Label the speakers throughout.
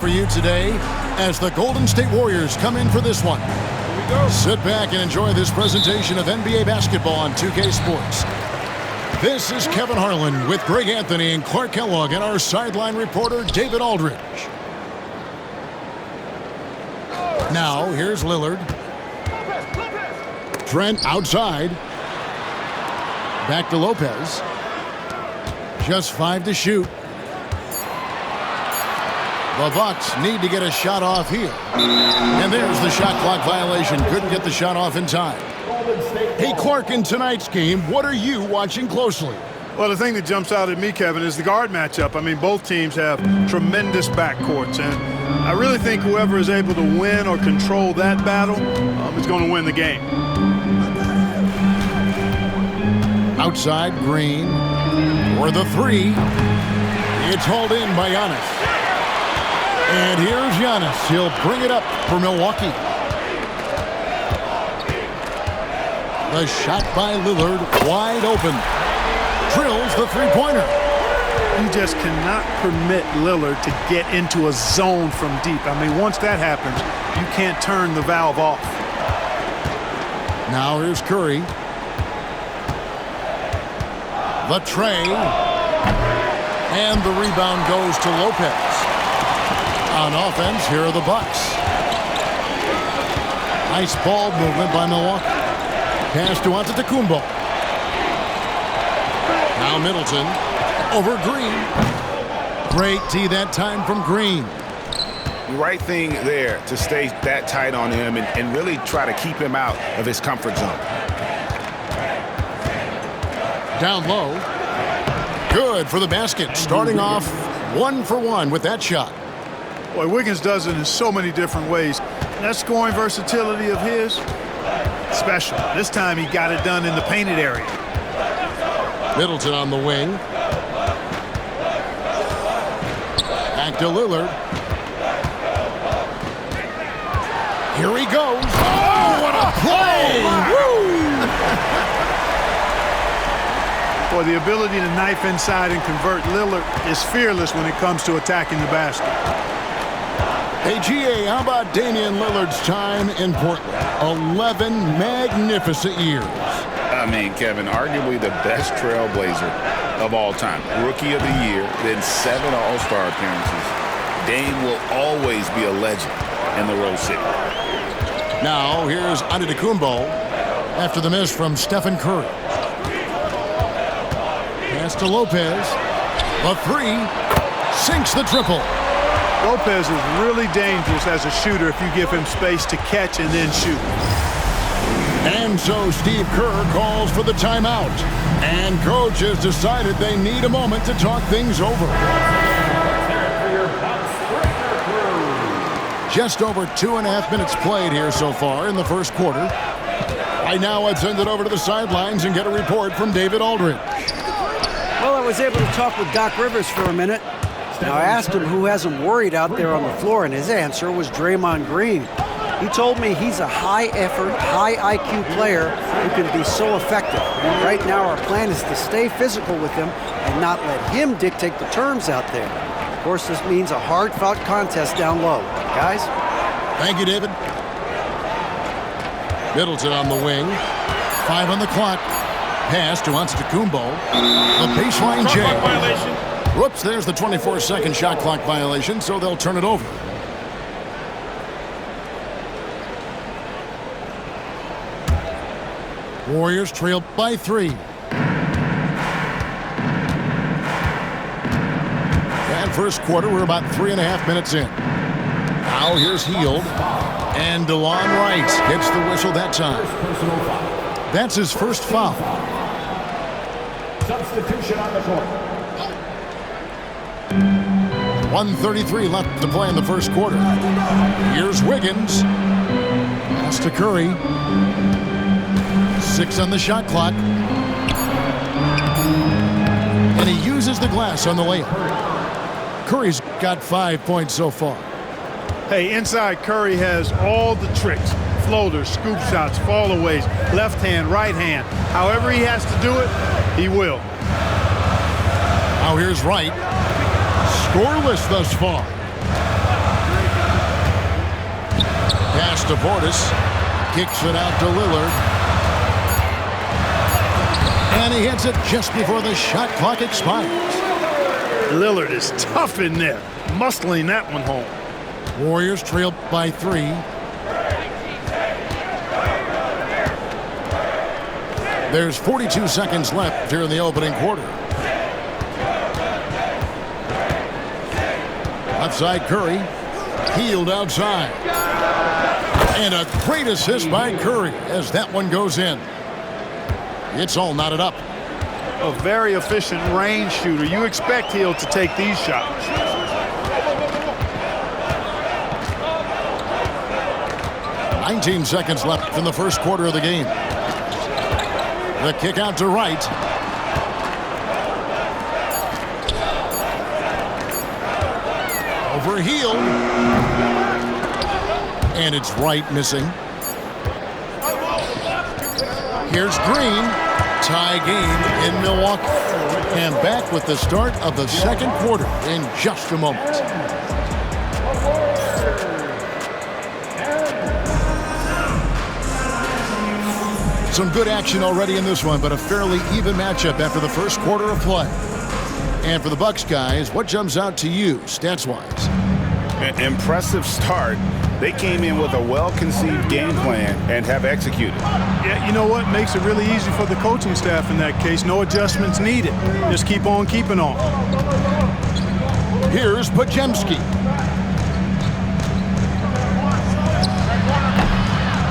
Speaker 1: For you today as the Golden State Warriors come in for this one.
Speaker 2: Here we go.
Speaker 1: Sit back and enjoy this presentation of NBA basketball on 2K Sports. This is Kevin Harlan with Greg Anthony and Clark Kellogg and our sideline reporter David Aldridge. Now here's Lillard. Trent outside. Back to Lopez. Just 5 to shoot. The Bucks need to get a shot off here. And there's the shot clock violation. Couldn't get the shot off in time. Hey, Clark, in tonight's game, what are you watching closely?
Speaker 2: Well, the thing that jumps out at me, Kevin, is the guard matchup. I mean, both teams have tremendous backcourts, and I really think whoever is able to win or control that battle is going to win the game.
Speaker 1: Outside, Green for the three. It's hauled in by Giannis. And here's Giannis. He'll bring it up for Milwaukee. The shot by Lillard, wide open. Drills the three-pointer.
Speaker 2: You just cannot permit Lillard to get into a zone from deep. I mean, once that happens, you can't turn the valve off.
Speaker 1: Now here's Curry. The tray. And the rebound goes to Lopez. On offense, here are the Bucks. Nice ball movement by Milwaukee. Pass to Antetokounmpo. Now Middleton over Green. Great tee that time from Green.
Speaker 3: The right thing there to stay that tight on him and really try to keep him out of his comfort zone.
Speaker 1: Down low. Good for the basket. Starting off 1 for 1 with that shot.
Speaker 2: Boy, Wiggins does it in so many different ways. And that scoring versatility of his, special. This time he got it done in the painted area.
Speaker 1: Middleton on the wing. Back to Lillard. Here he goes. Oh, what a play!
Speaker 2: Boy, the ability to knife inside and convert Lillard is fearless when it comes to attacking the basket.
Speaker 1: Hey, GA, how about Damian Lillard's time in Portland? 11 magnificent years.
Speaker 3: I mean, Kevin, arguably the best trailblazer of all time. Rookie of the year, then 7 All-Star appearances. Dame will always be a legend in the Rose City.
Speaker 1: Now, here's Antetokounmpo after the miss from Stephen Curry. Pass to Lopez. The three sinks the triple.
Speaker 2: Lopez is really dangerous as a shooter if you give him space to catch and then shoot.
Speaker 1: And so Steve Kerr calls for the timeout. And coach has decided they need a moment to talk things over. Just over 2.5 minutes played here so far in the first quarter. Right now I'd send it over to the sidelines and get a report from David Aldridge.
Speaker 4: Well, I was able to talk with Doc Rivers for a minute. Now, I asked him who has him worried out there on the floor, and his answer was Draymond Green. He told me he's a high-effort, high-IQ player who can be so effective. Right now, our plan is to stay physical with him and not let him dictate the terms out there. Of course, this means a hard-fought contest down low. Guys?
Speaker 1: Thank you, David. Middleton on the wing. 5 on the clock. Pass to Antetokounmpo. The baseline jam. Whoops, there's the 24-second shot clock violation, so they'll turn it over. Warriors trail by 3. And first quarter, we're about 3.5 minutes in. Now here's Hield. And DeLon Wright hits the whistle that time. That's his first foul.
Speaker 5: Substitution on the court.
Speaker 1: 1:33 left to play in the first quarter. Here's Wiggins. Pass to Curry. 6 on the shot clock. And he uses the glass on the layup. Curry's got 5 points so far.
Speaker 2: Hey, inside Curry has all the tricks. Floaters, scoop shots, fallaways, left hand, right hand. However he has to do it, he will.
Speaker 1: Now here's Wright. Scoreless thus far. to Portis. Kicks it out to Lillard. And he hits it just before the shot clock expires.
Speaker 2: Lillard is tough in there, muscling that one home.
Speaker 1: Warriors trail by 3. There's 42 seconds left here in the opening quarter. Left side, Curry. Healed outside. And a great assist by Curry as that one goes in. It's all knotted up.
Speaker 2: A very efficient range shooter. You expect Hill to take these shots.
Speaker 1: "19 seconds left in the first quarter of the game. The kick out to Wright. Over Hield. And it's Wright missing. Here's Green. Tie game in Milwaukee. And back with the start of the second quarter in just a moment. Some good action already in this one, but a fairly even matchup after the first quarter of play. And for the Bucks guys, what jumps out to you, stats-wise?
Speaker 3: An impressive start. They came in with a well-conceived game plan and have executed.
Speaker 2: Yeah, you know what? Makes it really easy for the coaching staff in that case. No adjustments needed. Just keep on keeping on.
Speaker 1: Here's Podziemski.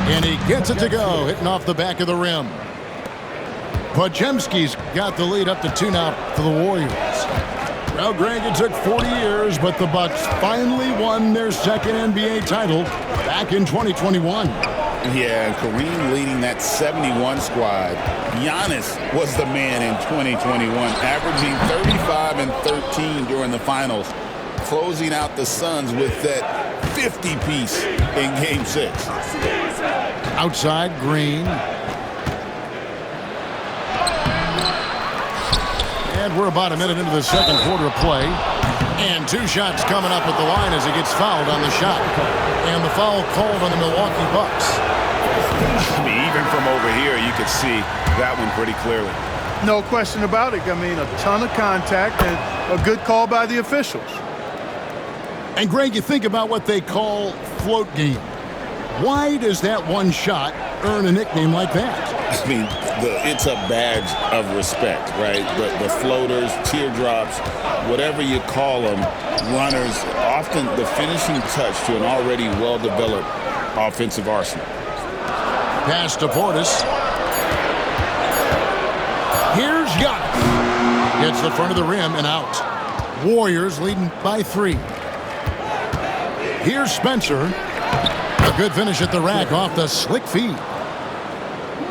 Speaker 1: And he gets it to go, hitting off the back of the rim. Podziemski's got the lead up to 2 now for the Warriors. Well, Greg, it took 40 years, but the Bucks finally won their second NBA title back in 2021.
Speaker 3: Yeah, and Kareem leading that 71 squad. Giannis was the man in 2021, averaging 35 and 13 during the finals, closing out the Suns with that 50-piece in Game 6.
Speaker 1: Outside, Green. And we're about a minute into the second quarter of play. And 2 shots coming up at the line as he gets fouled on the shot. And the foul called on the Milwaukee Bucks.
Speaker 3: I mean, even from over here, you could see that one pretty clearly.
Speaker 2: No question about it. I mean, a ton of contact and a good call by the officials.
Speaker 1: And, Greg, you think about what they call float game. Why does that one shot earn a nickname like that?
Speaker 3: I mean, it's a badge of respect, right? The floaters, teardrops, whatever you call them, runners, often the finishing touch to an already well-developed offensive arsenal.
Speaker 1: Pass to Portis. Here's Giannis. Gets the front of the rim and out. Warriors leading by 3. Here's Spencer. A good finish at the rack off the slick feed.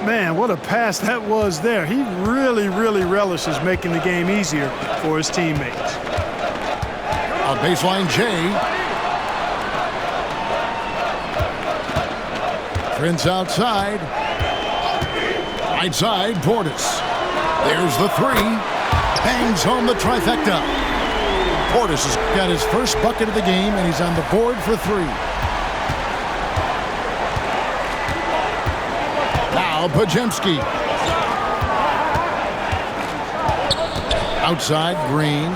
Speaker 2: Man, what a pass that was there. He really, really relishes making the game easier for his teammates.
Speaker 1: On baseline, Jay. Prince outside. Right side, Portis. There's the 3. Bangs home the trifecta. Portis has got his first bucket of the game, and he's on the board for 3. Now Podziemski. Outside, Green.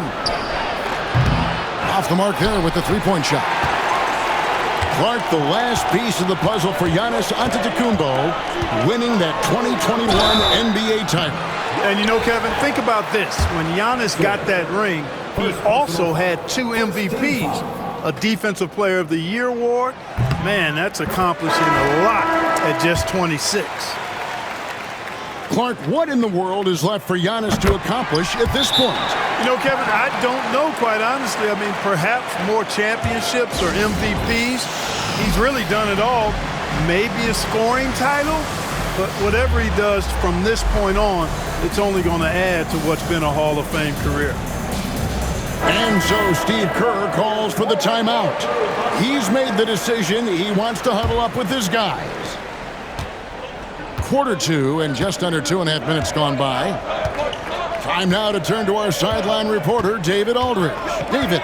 Speaker 1: Off the mark there with the 3-point shot. Clark, the last piece of the puzzle for Giannis Antetokounmpo, winning that 2021 NBA title.
Speaker 2: And you know, Kevin, think about this. When Giannis got that ring, he also had 2 MVPs, a Defensive Player of the Year award. Man, that's accomplishing a lot at just 26.
Speaker 1: Clark, what in the world is left for Giannis to accomplish at this point?
Speaker 2: You know, Kevin, I don't know, quite honestly. I mean, perhaps more championships or MVPs. He's really done it all. Maybe a scoring title, but whatever he does from this point on, it's only going to add to what's been a Hall of Fame career.
Speaker 1: And so Steve Kerr calls for the timeout. He's made the decision. He wants to huddle up with his guys. Quarter 2 and just under 2.5 minutes gone by. Time now to turn to our sideline reporter, David Aldridge. David.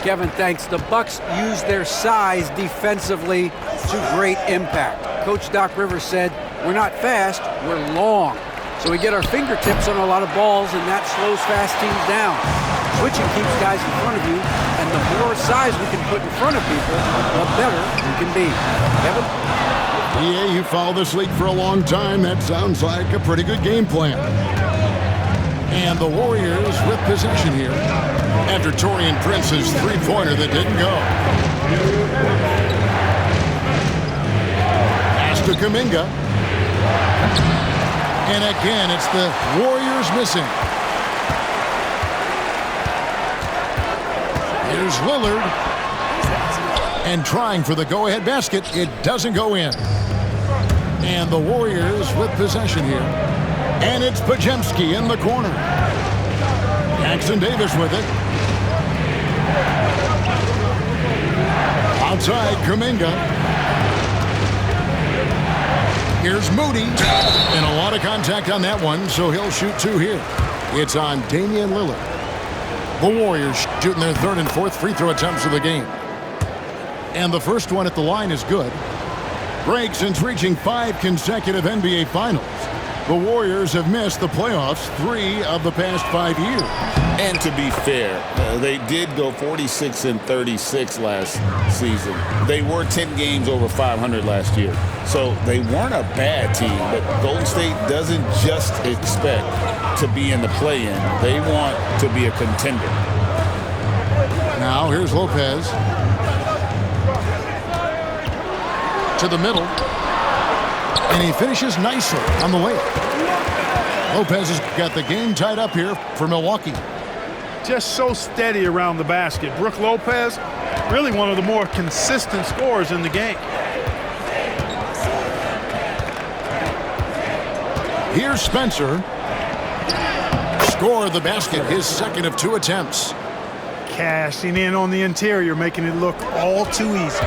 Speaker 4: Kevin, thanks. The Bucks use their size defensively to great impact. Coach Doc Rivers said, we're not fast, we're long. So we get our fingertips on a lot of balls, and that slows fast teams down. Switching keeps guys in front of you, and the more size we can put in front of people, the better we can be. Kevin?
Speaker 1: Yeah, you followed this league for a long time. That sounds like a pretty good game plan. And the Warriors with possession here after Taurean Prince's three-pointer that didn't go. Pass to Kuminga. And again, it's the Warriors missing. Here's Lillard. And trying for the go-ahead basket. It doesn't go in. And the Warriors with possession here. And it's Podziemski in the corner. Jackson Davis with it. Outside, Kuminga. Here's Moody. And a lot of contact on that one, so he'll shoot two here. It's on Damian Lillard. The Warriors shooting their third and fourth free throw attempts of the game. And the first one at the line is good. Break since reaching 5 consecutive NBA Finals. The Warriors have missed the playoffs 3 of the past 5 years.
Speaker 3: And to be fair, they did go 46-36 last season. They were 10 games over 500 last year. So they weren't a bad team, but Golden State doesn't just expect to be in the play-in. They want to be a contender.
Speaker 1: Now here's Lopez. To the middle. And he finishes nicely on the way. Lopez has got the game tied up here for Milwaukee.
Speaker 2: Just so steady around the basket. Brook Lopez, really one of the more consistent scorers in the game.
Speaker 1: Here's Spencer. Score the basket, his second of 2 attempts.
Speaker 2: Cashing in on the interior, making it look all too easy.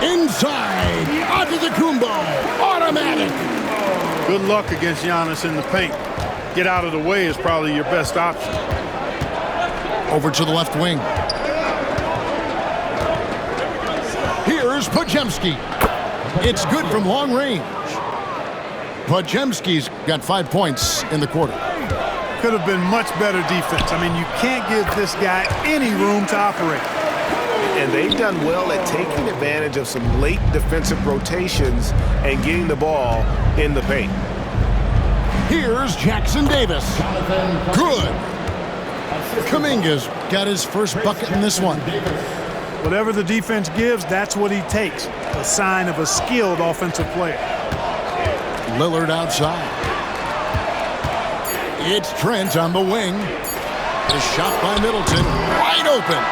Speaker 1: Inside, Antetokounmpo, automatic.
Speaker 2: Good luck against Giannis in the paint. Get out of the way is probably your best option.
Speaker 1: Over to the left wing. Here's Podziemski. It's good from long range. Podziemski's got 5 points in the quarter.
Speaker 2: Could have been much better defense. I mean, you can't give this guy any room to operate.
Speaker 5: And they've done well at taking advantage of some late defensive rotations and getting the ball in the paint.
Speaker 1: Here's Jackson Davis. Good. Kuminga's got his first bucket in this one.
Speaker 2: Whatever the defense gives, that's what he takes. A sign of a skilled offensive player.
Speaker 1: Lillard outside. It's Trent on the wing. The shot by Middleton. Wide open.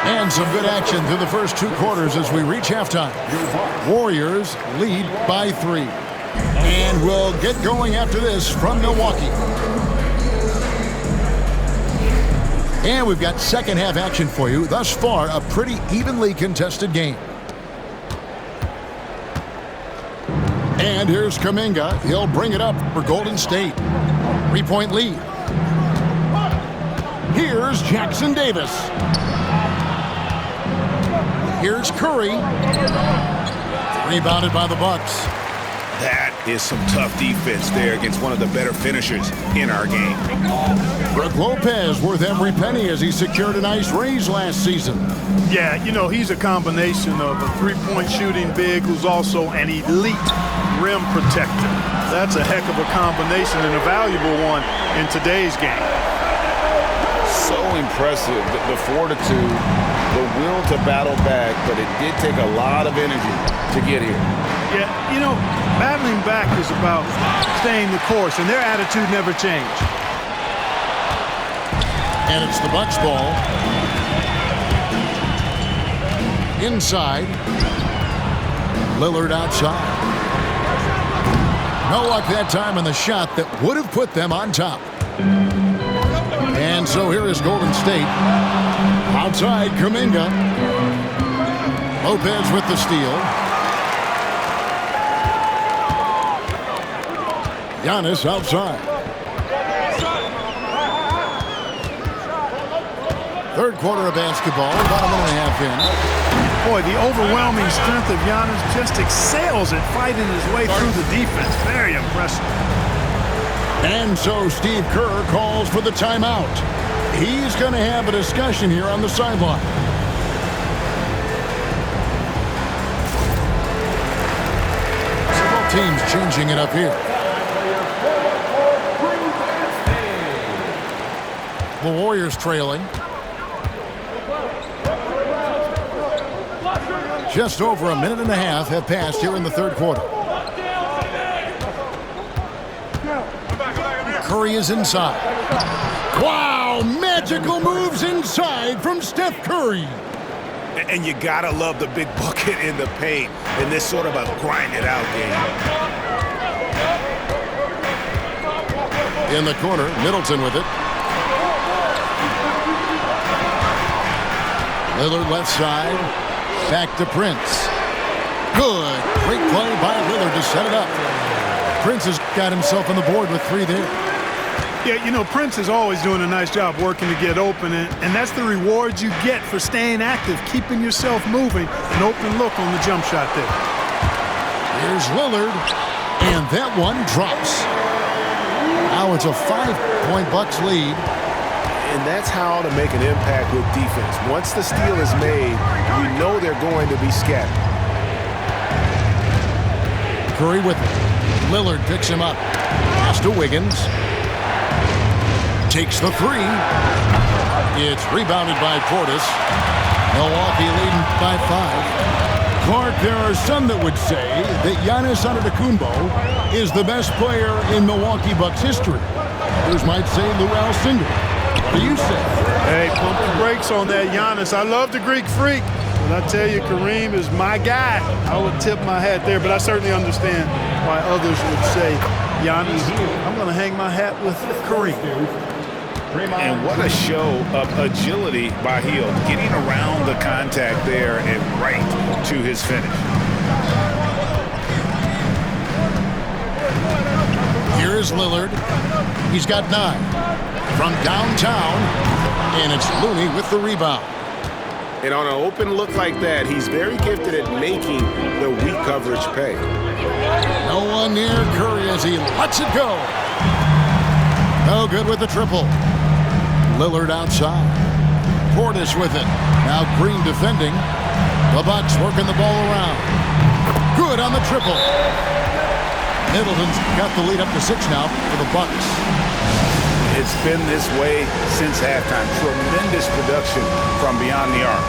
Speaker 1: And some good action through the first 2 quarters as we reach halftime. Warriors lead by 3. And we'll get going after this from Milwaukee. And we've got second half action for you. Thus far, a pretty evenly contested game. And here's Kuminga. He'll bring it up for Golden State. 3-point lead. Here's Jackson Davis. Here's Curry. Rebounded by the Bucks.
Speaker 5: That is some tough defense there against one of the better finishers in our game.
Speaker 1: Brook Lopez worth every penny as he secured a nice raise last season.
Speaker 2: Yeah, you know, he's a combination of a three-point shooting big who's also an elite rim protector. That's a heck of a combination and a valuable one in today's game.
Speaker 3: So impressive, the fortitude, the will to battle back, but it did take a lot of energy to get here.
Speaker 2: Yeah, you know, battling back is about staying the course, and their attitude never changed.
Speaker 1: And it's the Bucks ball. Inside. Lillard outside. No luck that time on the shot that would have put them on top. And so here is Golden State. Outside, Kuminga. Lopez with the steal. Giannis outside. Third quarter of basketball, about a minute and a half in.
Speaker 2: Boy, the overwhelming strength of Giannis just excels at fighting his way through the defense. Very impressive.
Speaker 1: And so Steve Kerr calls for the timeout. He's going to have a discussion here on the sideline. Several teams changing it up here. The Warriors trailing. Just over a minute and a half have passed here in the third quarter. Curry is inside. Wow, magical moves inside from Steph Curry.
Speaker 5: And you gotta love the big bucket in the paint in this sort of a grind-it-out game.
Speaker 1: In the corner, Middleton with it. Lillard left side. Back to Prince. Good. Great play by Lillard to set it up. Prince has got himself on the board with 3 there.
Speaker 2: Yeah, you know, Prince is always doing a nice job working to get open, and that's the reward you get for staying active, keeping yourself moving. An open look on the jump shot there.
Speaker 1: Here's Lillard, and that one drops. Now it's a 5-point Bucks lead.
Speaker 5: And that's how to make an impact with defense. Once the steal is made, you know they're going to be scattered.
Speaker 1: Curry with it. Lillard picks him up. Pass to Wiggins. Takes the 3. It's rebounded by Portis. Milwaukee leading by 5. Clark, there are some that would say that Giannis Antetokounmpo is the best player in Milwaukee Bucks history. Others might say Lou Alcindor. What do you say?
Speaker 2: Hey, pump the brakes on that Giannis. I love the Greek Freak, but I tell you, Kareem is my guy. I would tip my hat there, but I certainly understand why others would say Giannis. I'm going to hang my hat with Kareem.
Speaker 3: And what a show of agility by Hill, getting around the contact there and right to his finish.
Speaker 1: Here is Lillard. He's got 9. From downtown, and it's Looney with the rebound.
Speaker 5: And on an open look like that, he's very gifted at making the weak coverage pay.
Speaker 1: No one near Curry as he lets it go. No good with the triple. Lillard outside. Portis with it. Now Green defending. The Bucks working the ball around. Good on the triple. Middleton's got the lead up to 6 now for the Bucks.
Speaker 3: It's been this way since halftime. Tremendous production from beyond the arc.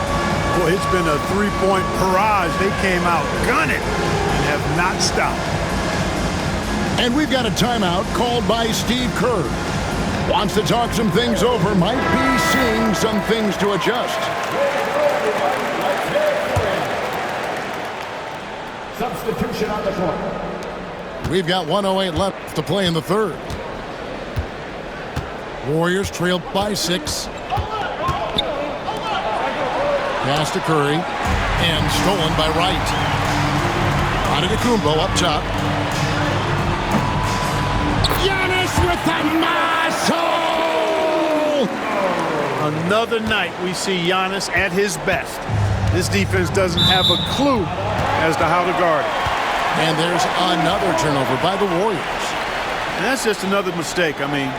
Speaker 2: Boy, it's been a 3-point barrage. They came out gunning and have not stopped.
Speaker 1: And we've got a timeout called by Steve Kerr. Wants to talk some things over. Might be seeing some things to adjust.
Speaker 6: Substitution on the court.
Speaker 1: We've got 1:08 left to play in the third. Warriors trailed by 6. Pass to Curry. And stolen by Wright. Antetokounmpo up top. Giannis with the muscle!
Speaker 2: Another night we see Giannis at his best. This defense doesn't have a clue as to how to guard it.
Speaker 1: And there's another turnover by the Warriors.
Speaker 2: And that's just another mistake. I mean,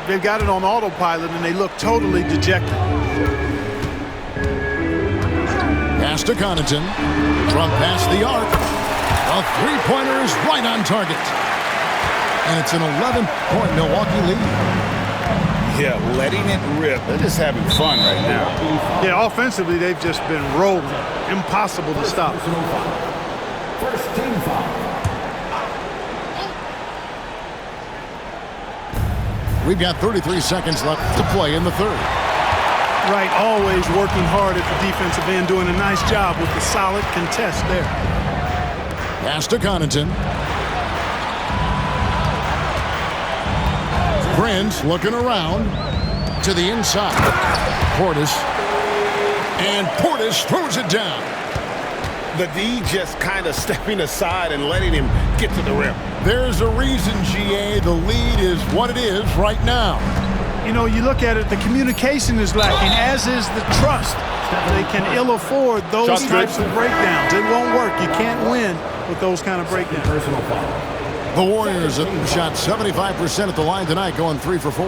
Speaker 2: they've got it on autopilot, and they look totally dejected.
Speaker 1: Pass to Connaughton. From past the arc. A 3-pointer is right on target. And it's an 11-point Milwaukee lead.
Speaker 3: Yeah, letting it rip. They're just having fun right now.
Speaker 2: Yeah, offensively, they've just been rolling. Impossible to stop.
Speaker 6: First team foul.
Speaker 1: We've got 33 seconds left to play in the third.
Speaker 2: Wright always working hard at the defensive end, doing a nice job with the solid contest there.
Speaker 1: Pass to Connaughton. Prince looking around to the inside. Portis. And Portis throws it down.
Speaker 5: The D just kind of stepping aside and letting him get to the rim.
Speaker 1: There's a reason, GA, the lead is what it is right now.
Speaker 2: You know, you look at it, the communication is lacking, as is the trust. They can ill afford those types of breakdowns. It won't work. You can't win with those kind of breakdowns.
Speaker 6: Personal foul.
Speaker 1: The Warriors have shot 75% at the line tonight, going 3 for 4.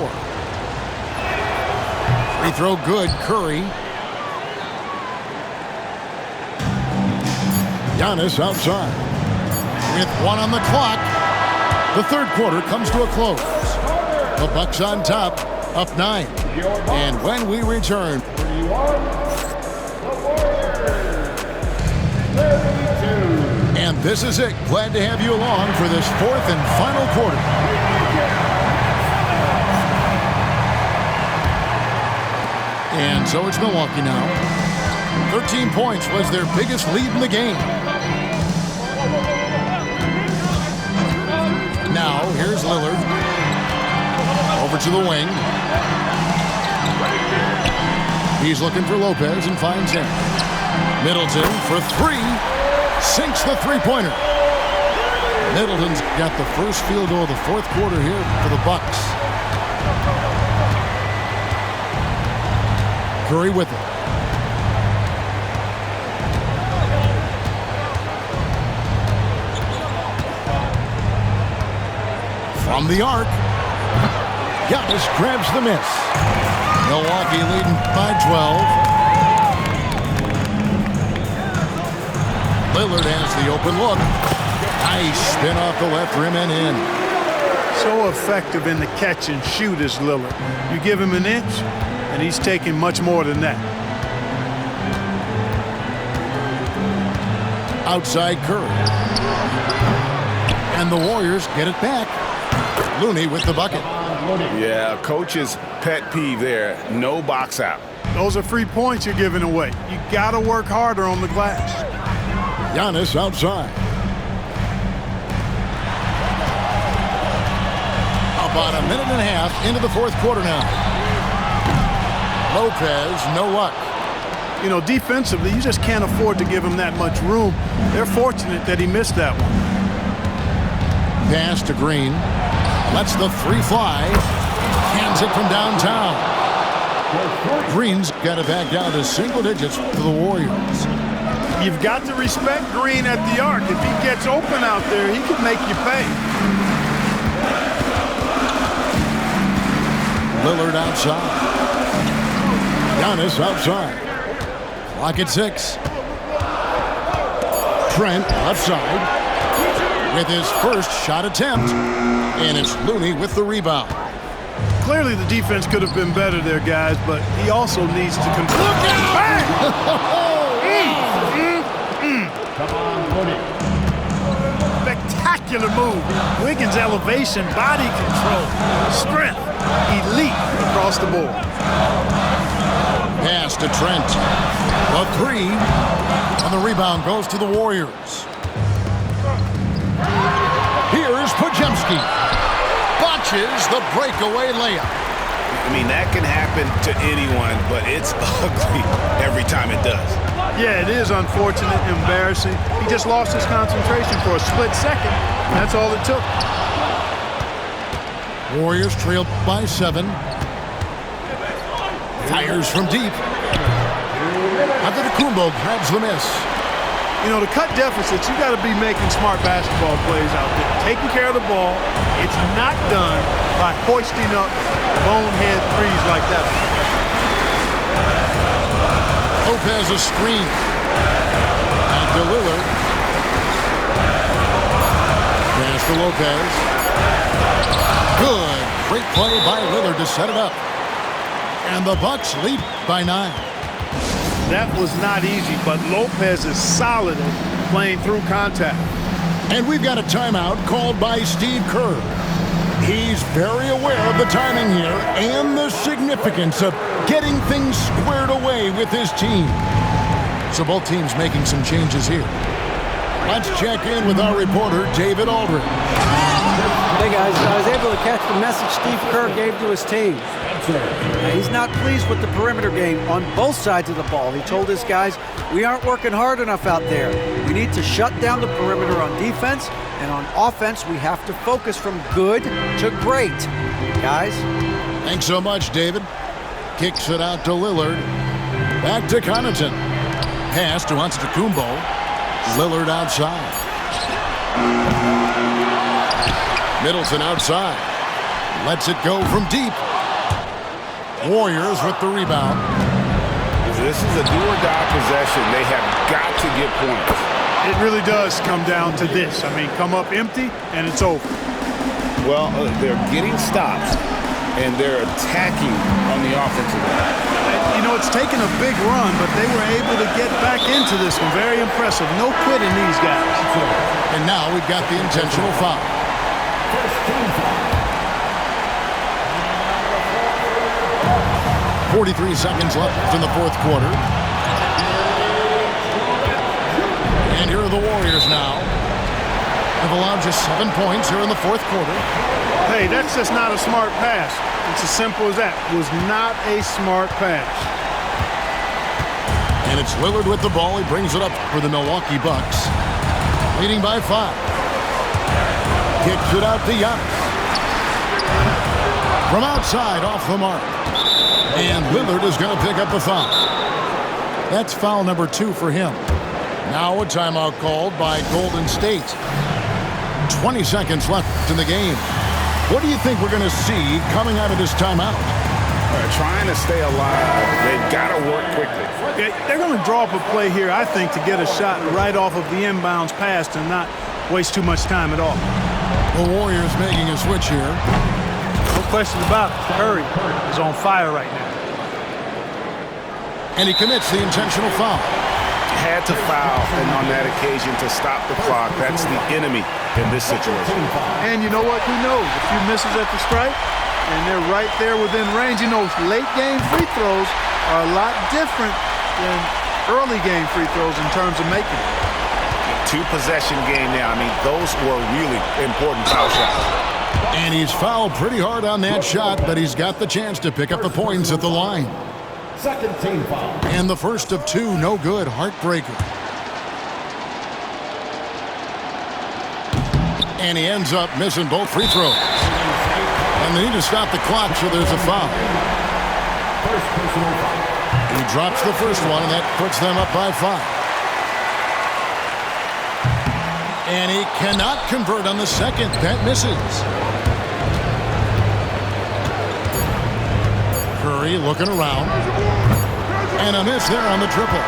Speaker 1: Free throw good, Curry. Giannis outside. With 1 on the clock, the third quarter comes to a close. The Bucks on top, up 9. And when we return, and this is it. Glad to have you along for this fourth and final quarter. And so it's Milwaukee now. 13 points was their biggest lead in the game. Now, here's Lillard. Over to the wing. He's looking for Lopez and finds him. Middleton for 3. Sinks the three-pointer. Middleton's got the first field goal of the fourth quarter here for the Bucks. Curry with it. From the arc, Giannis grabs the miss. Milwaukee leading by 12. Lillard has the open look. Nice spin off the left rim and in.
Speaker 2: So effective in the catch and shoot is Lillard. You give him an inch, and he's taking much more than that.
Speaker 1: Outside Curry. And the Warriors get it back. Looney with the bucket.
Speaker 3: Yeah, coach's pet peeve there. No box out.
Speaker 2: Those are free points you're giving away. You got to work harder on the glass.
Speaker 1: Giannis outside. About a minute and a half into the fourth quarter now. Lopez, no luck.
Speaker 2: You know, defensively, you just can't afford to give him that much room. They're fortunate that he missed that one.
Speaker 1: Pass to Green. Lets the three fly. Hands it from downtown. Green's got it back down to single digits for the Warriors.
Speaker 2: You've got to respect Green at the arc. If he gets open out there, he can make you pay.
Speaker 1: Lillard outside. Giannis outside. Clock at 6. Trent left side with his first shot attempt. And it's Looney with the rebound.
Speaker 2: Clearly the defense could have been better there, guys, but he also needs to complete. Look out!
Speaker 6: Come on, Looney.
Speaker 2: Spectacular move. Wiggins' elevation, body control, strength, elite across the board.
Speaker 1: Pass to Trent. The 3. And the rebound goes to the Warriors. Here's Podziemski. Botches the breakaway layup.
Speaker 5: I mean, that can happen to anyone, but it's ugly every time it does.
Speaker 2: Yeah, it is unfortunate, embarrassing. He just lost his concentration for a split second. That's all it took.
Speaker 1: Warriors trail by 7. Fires from deep. Antetokounmpo grabs the miss.
Speaker 2: You know, to cut deficits, you got to be making smart basketball plays out there. Taking care of the ball. It's not done by hoisting up bonehead threes like that.
Speaker 1: Lopez a screen. And to Lillard. Pass to Lopez. Good. Great play by Lillard to set it up. And the Bucks lead by 9.
Speaker 2: That was not easy, but Lopez is solid at playing through contact.
Speaker 1: And we've got a timeout called by Steve Kerr. He's very aware of the timing here and the significance of getting things squared away with his team. So both teams making some changes here. Let's check in with our reporter, David Aldridge.
Speaker 4: Hey guys, I was able to catch the message Steve Kerr gave to his team. He's not pleased with the perimeter game on both sides of the ball. He told his guys, we aren't working hard enough out there. We need to shut down the perimeter on defense, and on offense, we have to focus from good to great. Guys,
Speaker 1: Thanks so much, David. Kicks it out to Lillard. Back to Connaughton. Pass to Antetokounmpo. Lillard outside. Middleton outside. Lets it go from deep. Warriors with the rebound.
Speaker 5: This is a do-or-die possession. They have got to get points.
Speaker 2: It really does come down to this. I mean, come up empty, and it's over.
Speaker 3: Well, they're getting stops, and they're attacking on the offensive end.
Speaker 2: You know, it's taken a big run, but they were able to get back into this one. Very impressive. No quitting these guys.
Speaker 1: And now we've got the intentional foul.
Speaker 6: First team foul.
Speaker 1: 43 seconds left in the fourth quarter. And here are the Warriors now. They've allowed just 7 points here in the fourth quarter.
Speaker 2: Hey, that's just not a smart pass. It's as simple as that. It was not a smart pass.
Speaker 1: And it's Lillard with the ball. He brings it up for the Milwaukee Bucks. Leading by 5. Kicks it out to Giannis. From outside, off the mark. And Lillard is going to pick up the foul. That's foul number 2 for him. Now a timeout called by Golden State. 20 seconds left in the game. What do you think we're going to see coming out of this timeout?
Speaker 3: Trying to stay alive. They've got to work quickly.
Speaker 2: They're going to draw up a play here, I think, to get a shot right off of the inbounds pass and not waste too much time at all.
Speaker 1: The Warriors making a switch here.
Speaker 2: No question about it. Curry is on fire right now.
Speaker 1: And he commits the intentional foul.
Speaker 5: Had to foul, and on that occasion to stop the clock. That's the enemy in this situation.
Speaker 2: And you know what? Who knows? A few misses at the stripe, and they're right there within range. You know, late game free throws are a lot different than early game free throws in terms of making it.
Speaker 5: 2-possession game now. I mean, those were really important foul shots.
Speaker 1: And he's fouled pretty hard on that shot, but he's got the chance to pick up the points at the line.
Speaker 6: Second team foul.
Speaker 1: And the first of 2, no good, heartbreaker. And he ends up missing both free throws. And they need to stop the clock, so there's a foul.
Speaker 6: First personal foul.
Speaker 1: He drops the first one, and that puts them up by 5. And he cannot convert on the second. That misses. Curry looking around. And a miss there on the triple.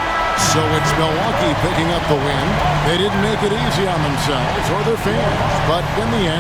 Speaker 1: So it's Milwaukee picking up the win. They didn't make it easy on themselves or their fans, but in the end,